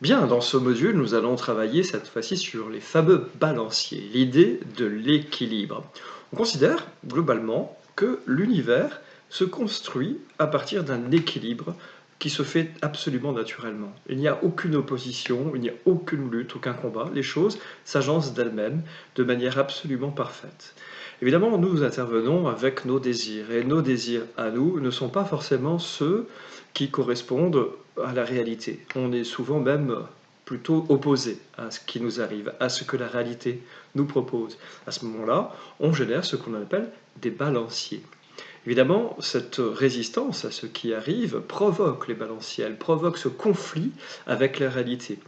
Bien, dans ce module, nous allons travailler cette fois-ci sur les fameux balanciers, l'idée de l'équilibre. On considère globalement que l'univers se construit à partir d'un équilibre qui se fait absolument naturellement. Il n'y a aucune opposition, il n'y a aucune lutte, aucun combat. Les choses s'agencent d'elles-mêmes de manière absolument parfaite. Évidemment, nous intervenons avec nos désirs, et nos désirs à nous ne sont pas forcément ceux qui correspondent à la réalité. On est souvent même plutôt opposé à ce qui nous arrive, à ce que la réalité nous propose. À ce moment-là, on génère ce qu'on appelle des balanciers. Évidemment, cette résistance à ce qui arrive provoque les balanciers, elle provoque ce conflit avec la réalité.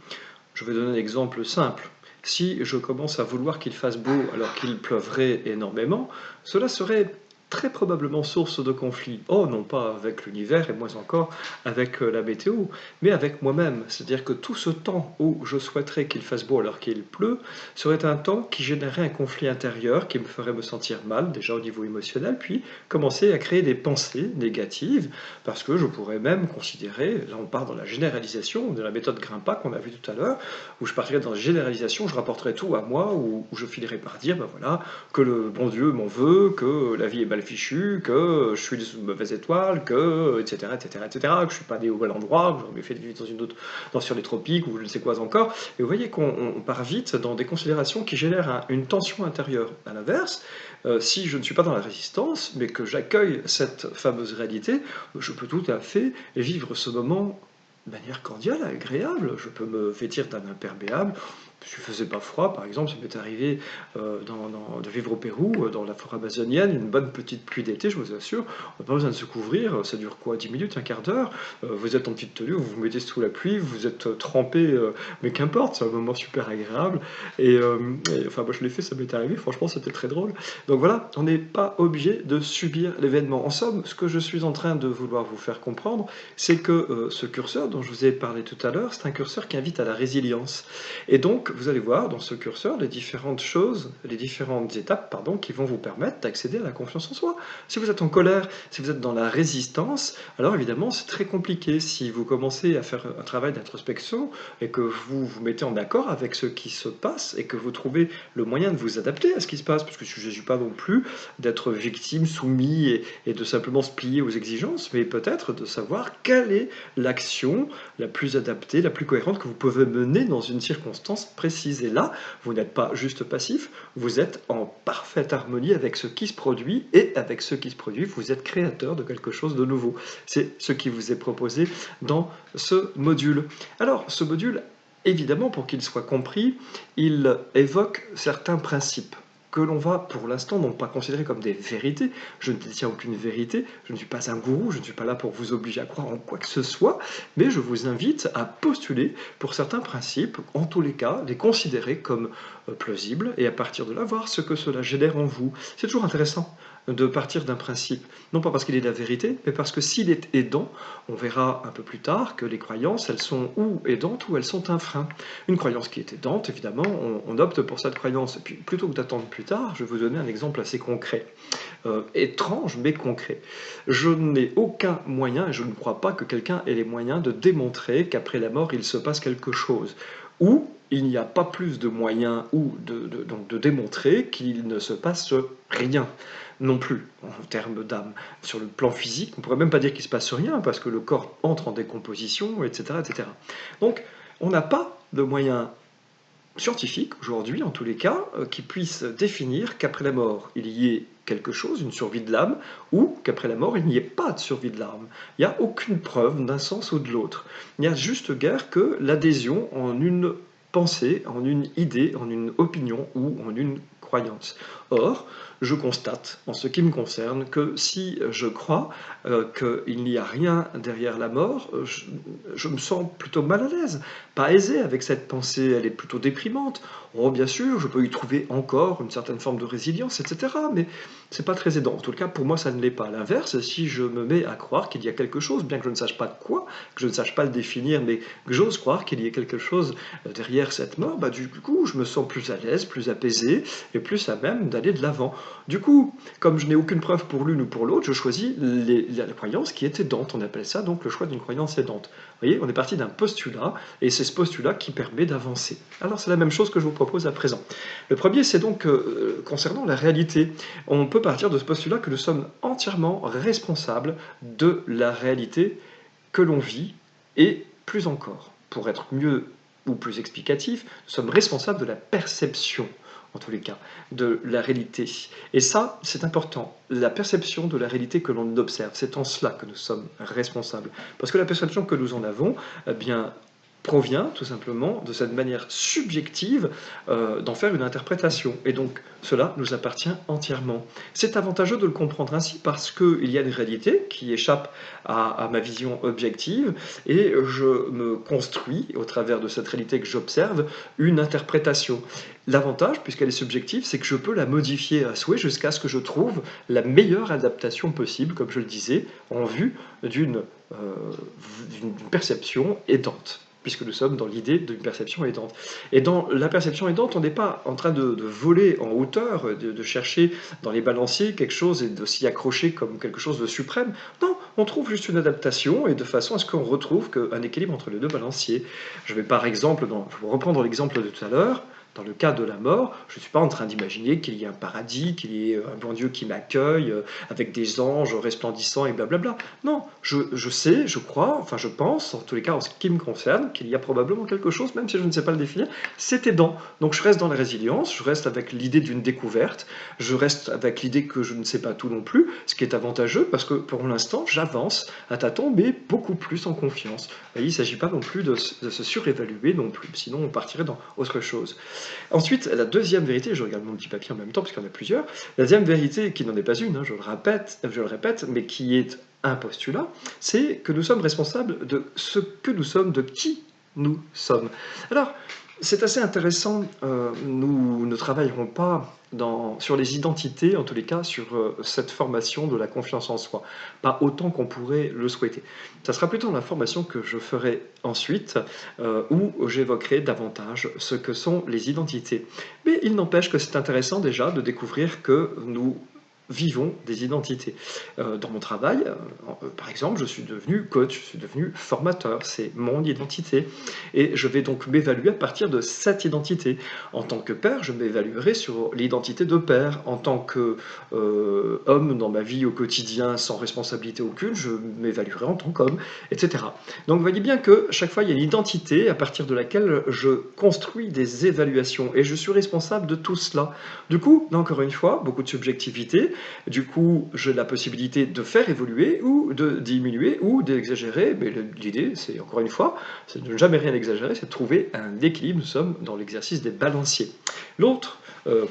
Je vais donner un exemple simple. Si je commence à vouloir qu'il fasse beau alors qu'il pleuvrait énormément, cela serait très probablement source de conflit. Oh, non pas avec l'univers et moins encore avec la météo, mais avec moi-même. C'est-à-dire que tout ce temps où je souhaiterais qu'il fasse beau alors qu'il pleut serait un temps qui générerait un conflit intérieur qui me ferait me sentir mal, déjà au niveau émotionnel, puis commencer à créer des pensées négatives, parce que je pourrais même considérer, là on part dans la généralisation de la méthode Grimpa qu'on a vu tout à l'heure, où je partirais dans la généralisation, je rapporterais tout à moi, où je finirais par dire, ben voilà, que le bon Dieu m'en veut, que la vie est mal fichue, que je suis sous une mauvaise étoile, que, etc., etc., etc., que je suis pas né au bon endroit, que j'aurais mieux fait de vivre dans une autre, sur les tropiques, ou je ne sais quoi encore. Et vous voyez qu'on part vite dans des considérations qui génèrent une tension intérieure. À l'inverse, si je ne suis pas dans la résistance, mais que j'accueille cette fameuse réalité, je peux tout à fait vivre ce moment de manière cordiale, agréable. Je peux me vêtir d'un imperméable. Si il faisait pas froid, par exemple, ça m'est arrivé de vivre au Pérou, dans la forêt amazonienne, une bonne petite pluie d'été, je vous assure. On n'a pas besoin de se couvrir, ça dure quoi, 10 minutes, un quart d'heure. Vous êtes en petite tenue, vous vous mettez sous la pluie, vous êtes trempé, mais qu'importe, c'est un moment super agréable. Enfin, moi je l'ai fait, ça m'est arrivé, franchement, c'était très drôle. Donc voilà, on n'est pas obligé de subir l'événement. En somme, ce que je suis en train de vouloir vous faire comprendre, c'est que ce curseur dont je vous ai parlé tout à l'heure, c'est un curseur qui invite à la résilience. Et donc, vous allez voir dans ce curseur les différentes choses, les différentes étapes, pardon, qui vont vous permettre d'accéder à la confiance en soi. Si vous êtes en colère, si vous êtes dans la résistance, alors évidemment, c'est très compliqué. Si vous commencez à faire un travail d'introspection et que vous vous mettez en accord avec ce qui se passe et que vous trouvez le moyen de vous adapter à ce qui se passe, parce que je ne suis pas non plus d'être victime, soumis et de simplement se plier aux exigences, mais peut-être de savoir quelle est l'action la plus adaptée, la plus cohérente que vous pouvez mener dans une circonstance précise. Et là, vous n'êtes pas juste passif, vous êtes en parfaite harmonie avec ce qui se produit, et avec ce qui se produit, vous êtes créateur de quelque chose de nouveau. C'est ce qui vous est proposé dans ce module. Alors, ce module, évidemment, pour qu'il soit compris, il évoque certains principes que l'on va pour l'instant non pas considérer comme des vérités. Je ne détiens aucune vérité, je ne suis pas un gourou, je ne suis pas là pour vous obliger à croire en quoi que ce soit, mais je vous invite à postuler pour certains principes, en tous les cas, les considérer comme plausibles, et à partir de là, voir ce que cela génère en vous. C'est toujours intéressant de partir d'un principe, non pas parce qu'il est la vérité, mais parce que s'il est aidant, on verra un peu plus tard que les croyances, elles sont ou aidantes ou elles sont un frein. Une croyance qui est aidante, évidemment, on opte pour cette croyance. Et puis, plutôt que d'attendre plus tard, je vais vous donner un exemple assez concret. Étrange, mais concret. Je n'ai aucun moyen, et je ne crois pas que quelqu'un ait les moyens de démontrer qu'après la mort, il se passe quelque chose. Ou il n'y a pas plus de moyens ou donc de démontrer qu'il ne se passe rien non plus, en termes d'âme. Sur le plan physique, on ne pourrait même pas dire qu'il ne se passe rien, parce que le corps entre en décomposition, etc. etc. Donc, on n'a pas de moyens scientifiques, aujourd'hui en tous les cas, qui puissent définir qu'après la mort, il y ait quelque chose, une survie de l'âme, ou qu'après la mort, il n'y ait pas de survie de l'âme. Il n'y a aucune preuve d'un sens ou de l'autre. Il n'y a juste guère que l'adhésion en une pensée, en une idée, en une opinion ou en une croyance. Or, je constate, en ce qui me concerne, que si je crois qu'il n'y a rien derrière la mort, je me sens plutôt mal à l'aise, pas aisé avec cette pensée, elle est plutôt déprimante. Oh, bien sûr, je peux y trouver encore une certaine forme de résilience, etc. Mais c'est pas très aidant. En tout cas, pour moi, ça ne l'est pas. À l'inverse, si je me mets à croire qu'il y a quelque chose, bien que je ne sache pas de quoi, que je ne sache pas le définir, mais que j'ose croire qu'il y ait quelque chose derrière cette mort, bah, du coup, je me sens plus à l'aise, plus apaisé et plus à même d'aller de l'avant. Du coup, comme je n'ai aucune preuve pour l'une ou pour l'autre, je choisis la croyance qui est aidante. On appelle ça donc le choix d'une croyance aidante. Vous voyez, on est parti d'un postulat, et c'est ce postulat qui permet d'avancer. Alors c'est la même chose que je vous propose à présent. Le premier, c'est donc concernant la réalité. On peut partir de ce postulat que nous sommes entièrement responsables de la réalité que l'on vit, et plus encore, pour être mieux ou plus explicatif, nous sommes responsables de la perception, en tous les cas, de la réalité. Et ça, c'est important. La perception de la réalité que l'on observe, c'est en cela que nous sommes responsables. Parce que la perception que nous en avons, eh bien, provient tout simplement de cette manière subjective d'en faire une interprétation. Et donc, cela nous appartient entièrement. C'est avantageux de le comprendre ainsi parce qu'il y a une réalité qui échappe à ma vision objective, et je me construis, au travers de cette réalité que j'observe, une interprétation. L'avantage, puisqu'elle est subjective, c'est que je peux la modifier à souhait jusqu'à ce que je trouve la meilleure adaptation possible, comme je le disais, en vue d'une perception aidante, puisque nous sommes dans l'idée d'une perception aidante. Et dans la perception aidante, on n'est pas en train de voler en hauteur, de chercher dans les balanciers quelque chose et de s'y accrocher comme quelque chose de suprême. Non, on trouve juste une adaptation, et de façon à ce qu'on retrouve un équilibre entre les deux balanciers. Je vais par exemple, je vais reprendre l'exemple de tout à l'heure. Dans le cas de la mort, je ne suis pas en train d'imaginer qu'il y ait un paradis, qu'il y ait un bon Dieu qui m'accueille, avec des anges resplendissants et blablabla. Non, je sais, je crois, enfin je pense, en tous les cas en ce qui me concerne, qu'il y a probablement quelque chose, même si je ne sais pas le définir, c'est aidant. Donc je reste dans la résilience, je reste avec l'idée d'une découverte, je reste avec l'idée que je ne sais pas tout non plus, ce qui est avantageux parce que pour l'instant j'avance à tâtons, mais beaucoup plus en confiance. Et il ne s'agit pas non plus de se surévaluer non plus, sinon on partirait dans autre chose. Ensuite, la deuxième vérité, je regarde mon petit papier en même temps parce qu'il y en a plusieurs, la deuxième vérité, qui n'en est pas une, hein, je le répète, mais qui est un postulat, c'est que nous sommes responsables de ce que nous sommes, de qui nous sommes. Alors, c'est assez intéressant, nous ne travaillerons pas sur les identités, en tous les cas sur cette formation de la confiance en soi, pas autant qu'on pourrait le souhaiter. Ça sera plutôt la formation que je ferai ensuite, où j'évoquerai davantage ce que sont les identités. Mais il n'empêche que c'est intéressant déjà de découvrir que nous vivons des identités. Dans mon travail, par exemple, je suis devenu coach, je suis devenu formateur, c'est mon identité. Et je vais donc m'évaluer à partir de cette identité. En tant que père, je m'évaluerai sur l'identité de père. En tant qu'homme dans ma vie au quotidien, sans responsabilité aucune, je m'évaluerai en tant qu'homme, etc. Donc vous voyez bien que chaque fois, il y a une identité à partir de laquelle je construis des évaluations. Et je suis responsable de tout cela. Du coup, encore une fois, beaucoup de subjectivité. Du coup, j'ai la possibilité de faire évoluer ou de diminuer ou d'exagérer, mais l'idée, c'est encore une fois, c'est de ne jamais rien exagérer, c'est de trouver un équilibre. Nous sommes dans l'exercice des balanciers. L'autre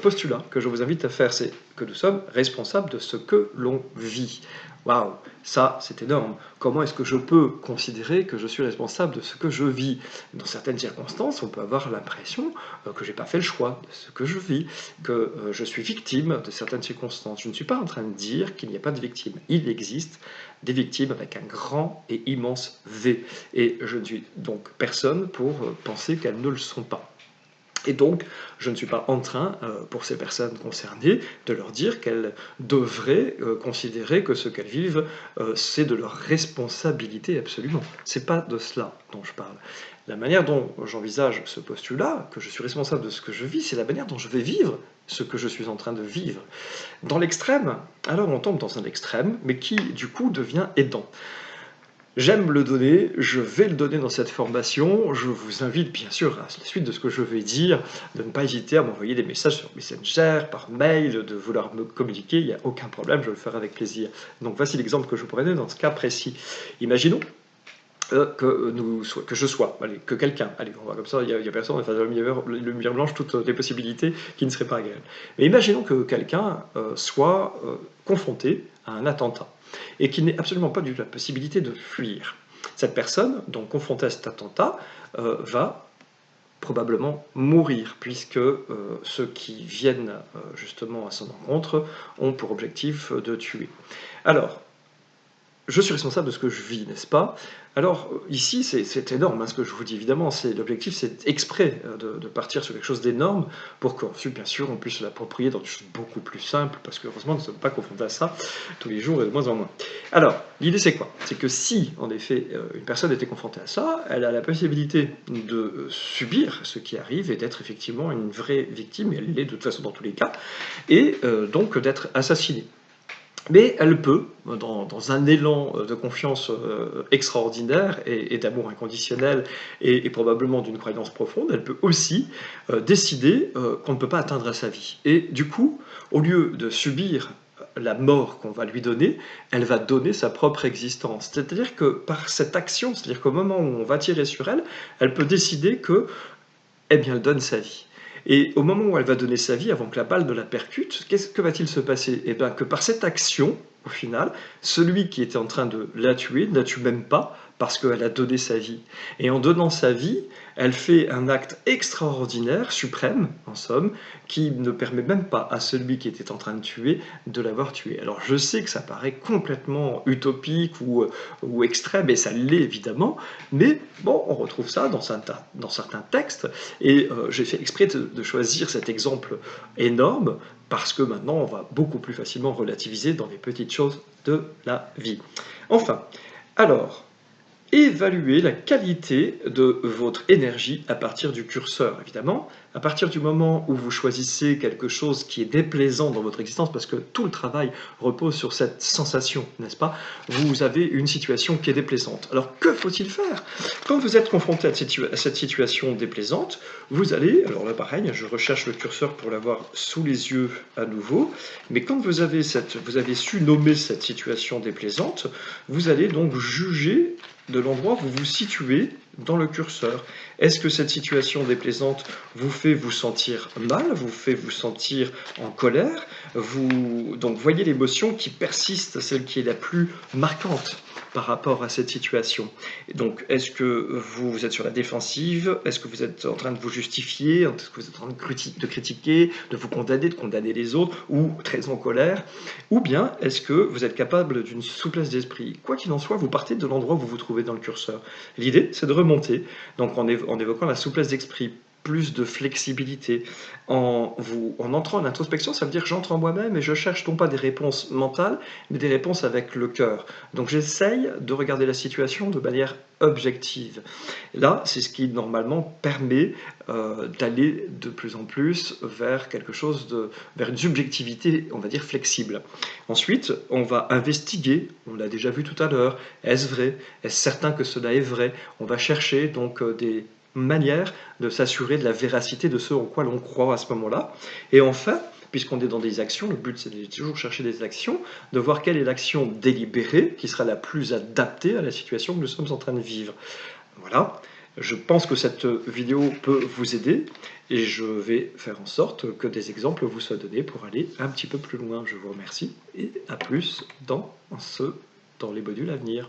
postulat que je vous invite à faire, c'est que nous sommes responsables de ce que l'on vit. Waouh, ça c'est énorme. Comment est-ce que je peux considérer que je suis responsable de ce que je vis? Dans certaines circonstances, on peut avoir l'impression que je n'ai pas fait le choix de ce que je vis, que je suis victime de certaines circonstances. Je ne suis pas en train de dire qu'il n'y a pas de victimes. Il existe des victimes avec un grand et immense V. Et je ne suis donc personne pour penser qu'elles ne le sont pas. Et donc, je ne suis pas en train, pour ces personnes concernées, de leur dire qu'elles devraient considérer que ce qu'elles vivent, c'est de leur responsabilité absolument. C'est pas de cela dont je parle. La manière dont j'envisage ce postulat, que je suis responsable de ce que je vis, c'est la manière dont je vais vivre ce que je suis en train de vivre. Dans l'extrême, alors on tombe dans un extrême, mais qui du coup devient aidant. J'aime le donner, je vais le donner dans cette formation. Je vous invite bien sûr, à la suite de ce que je vais dire, de ne pas hésiter à m'envoyer des messages sur Messenger, par mail, de vouloir me communiquer, il n'y a aucun problème, je le ferai avec plaisir. Donc voici l'exemple que je vous prenais dans ce cas précis. Imaginons que je sois, allez, que quelqu'un, allez, on va comme ça, il y a personne, enfin, la lumière blanche, toutes les possibilités qui ne seraient pas agréables. Mais imaginons que quelqu'un soit confronté à un attentat et qu'il n'ait absolument pas du tout la possibilité de fuir. Cette personne, donc confrontée à cet attentat, va probablement mourir, puisque ceux qui viennent justement à son encontre ont pour objectif de tuer. Alors, je suis responsable de ce que je vis, n'est-ce pas? Alors, ici, c'est énorme, hein, ce que je vous dis, évidemment, c'est l'objectif, c'est exprès, de partir sur quelque chose d'énorme pour qu'ensuite, bien sûr, on puisse se l'approprier dans des choses beaucoup plus simples, parce que heureusement, nous ne sommes pas confrontés à ça tous les jours et de moins en moins. Alors, l'idée, c'est quoi? C'est que si, en effet, une personne était confrontée à ça, elle a la possibilité de, subir ce qui arrive et d'être effectivement une vraie victime, et elle l'est de toute façon dans tous les cas, et donc d'être assassinée. Mais elle peut, dans un élan de confiance extraordinaire et d'amour inconditionnel et probablement d'une croyance profonde, elle peut aussi décider qu'on ne peut pas atteindre sa vie. Et du coup, au lieu de subir la mort qu'on va lui donner, elle va donner sa propre existence. C'est-à-dire que par cette action, c'est-à-dire qu'au moment où on va tirer sur elle, elle peut décider que eh bien, elle donne sa vie. Et au moment où elle va donner sa vie, avant que la balle ne la percute, que va-t-il se passer? Eh bien, que par cette action, au final, celui qui était en train de la tuer ne la tue même pas parce qu'elle a donné sa vie. Et en donnant sa vie, elle fait un acte extraordinaire, suprême, en somme, qui ne permet même pas à celui qui était en train de tuer de l'avoir tué. Alors je sais que ça paraît complètement utopique ou extrême, et ça l'est évidemment, mais bon, on retrouve ça dans certains textes, et j'ai fait exprès de choisir cet exemple énorme, parce que maintenant on va beaucoup plus facilement relativiser dans les petites choses de la vie. Enfin, alors, évaluer la qualité de votre énergie à partir du curseur, évidemment. À partir du moment où vous choisissez quelque chose qui est déplaisant dans votre existence, parce que tout le travail repose sur cette sensation, n'est-ce pas? Vous avez une situation qui est déplaisante. Alors, que faut-il faire? Quand vous êtes confronté à cette situation déplaisante, vous allez, alors là pareil, je recherche le curseur pour l'avoir sous les yeux à nouveau, mais quand vous avez su nommer cette situation déplaisante, vous allez donc juger de l'endroit où vous vous situez dans le curseur. Est-ce que cette situation déplaisante vous fait vous sentir mal, vous fait vous sentir en colère? Donc voyez l'émotion qui persiste, celle qui est la plus marquante par rapport à cette situation. Donc, est-ce que vous êtes sur la défensive? Est-ce que vous êtes en train de vous justifier? Est-ce que vous êtes en train de critiquer, de vous condamner, de condamner les autres, ou très en colère? Ou bien, est-ce que vous êtes capable d'une souplesse d'esprit? Quoi qu'il en soit, vous partez de l'endroit où vous vous trouvez dans le curseur. L'idée, c'est de remonter, donc en évoquant la souplesse d'esprit, plus de flexibilité. En entrant en introspection, ça veut dire que j'entre en moi-même et je cherche non pas des réponses mentales, mais des réponses avec le cœur. Donc j'essaye de regarder la situation de manière objective. Là, c'est ce qui normalement permet d'aller de plus en plus vers vers une subjectivité, on va dire, flexible. Ensuite, on va investiguer, on l'a déjà vu tout à l'heure, est-ce vrai? Est-ce certain que cela est vrai? On va chercher donc des manière de s'assurer de la véracité de ce en quoi l'on croit à ce moment-là. Et enfin, puisqu'on est dans des actions, le but c'est de toujours chercher des actions, de voir quelle est l'action délibérée qui sera la plus adaptée à la situation que nous sommes en train de vivre. Voilà, je pense que cette vidéo peut vous aider et je vais faire en sorte que des exemples vous soient donnés pour aller un petit peu plus loin. Je vous remercie et à plus dans les modules à venir.